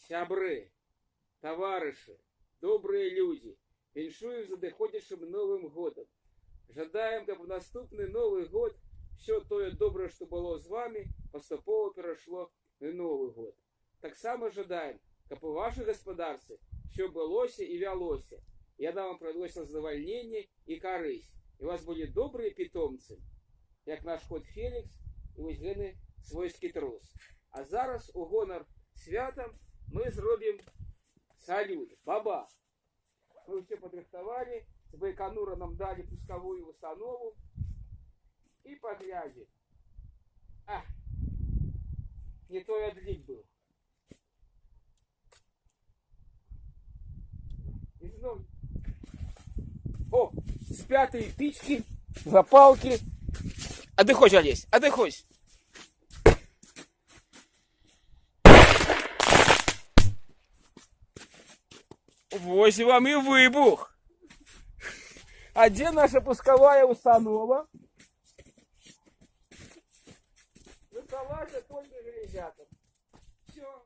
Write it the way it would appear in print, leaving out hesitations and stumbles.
Сябры, товарищи, добрые люди, віншую з надыходзячым Новым годом. Жадаем, каб наступны Новый год все тое добрае, што было з вами, паступова перайшло на Новый год. Таксама жадаем, каб у вашай гаспадарцы все былося і вялося. Яна вам прыносіла задавальненне і карысць. І у вас былі добрыя пітомцы, як наш кот Фелікс і вось гэны свойскі трус. А зараз у гонар святам мы зробім салют. Баба! Мы все подрыхтовали, с Байконура нам дали пусковую установу и поглядим. А, не то я длик был. И снова... О, спятые пички, запалки. А ты хочешь, Олесь? А ты хочешь? Вось вам и выбух. А где наша пусковая установа? Доставайся только железяком. Все.